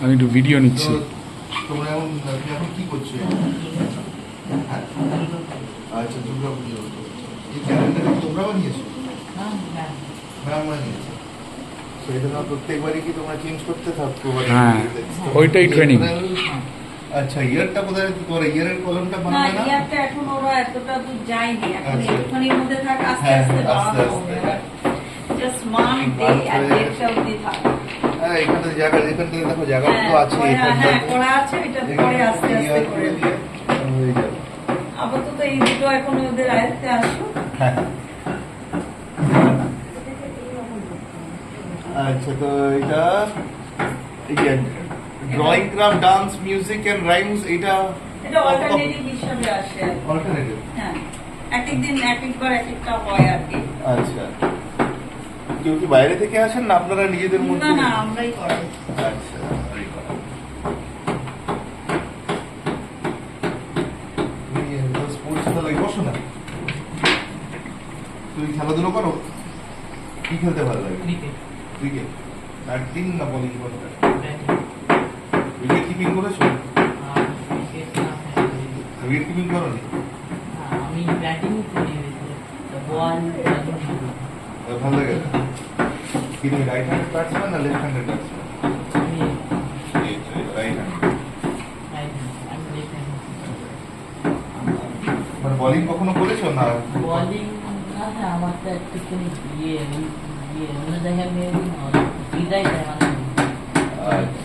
আমি একটু ভিডিও নিচ্ছি। তোমরা এখন কি করছো? আচ্ছা, দুর্গা পুজো। এই ক্যালেন্ডার তোমরা বানিয়েছো? ম্যাম বানিয়েছো। সেটা প্রত্যেকবারই কি তোমরা চেঞ্জ করতে থাকো? হ্যাঁ, ওইটাই ট্রেনিং। আচ্ছা, ইয়ারটা কোথায়? তোমার ইয়ারের কলমটা বানাবে না? ইয়ারটা এখন ওরা এতটা দূর যায়নি, এখন আচ্ছা। একটুখানির মধ্যে থাক, আস্তে আস্তে বাড়ানো হবে। জাস্ট মান্থ ডে আর ডেটটা অবধি থাকে। হ্যাঁ, এখানে জায়গা, এখান থেকে দেখো জায়গা তো আছে। হ্যাঁ, করা আছে, এটা পরে আস্তে আস্তে করে দিয়ে হয়ে যাবে। আপাতত এই দুটো এখন ওদের আয়ত্তে আসুক। হ্যাঁ। আচ্ছা, তো এটা drawing, craft, dance, music and rhymes, এটা অল্টারনেটিভ হিসাবে আসে। অল্টারনেটিভ। হ্যাঁ, এক একদিন এক একবার এক একটা হয় আর কি। আচ্ছা, কেউ কি বাইরে থেকে আসেন না আপনারা নিজেদের মধ্যে? না, আমরাই করাই। আচ্ছা, স্পোর্টস খেলায় বসো না? তুমি খেলাধুলো করো? কি খেলতে ভালো লাগে? ক্রিকেট। ব্যাটিং না বোলিং করতে? উইকেট কিপিং করেছো? উইকেট কিপিং করো নি? আমি ব্যাটিং করি, বল ভালো লাগে না? কি তুমি রাইট হ্যান্ডেড ব্যাটসম্যান না লেফট হ্যান্ডেড ব্যাটসম্যান? আমি রাইট হ্যান্ড। আমি লেফট হ্যান্ড। মানে বোলিং কখনো করেছো না? বলিং না, আমার তো একটুখানি অন্য জায়গায় মেয়ে হৃদয় মানে আচ্ছা।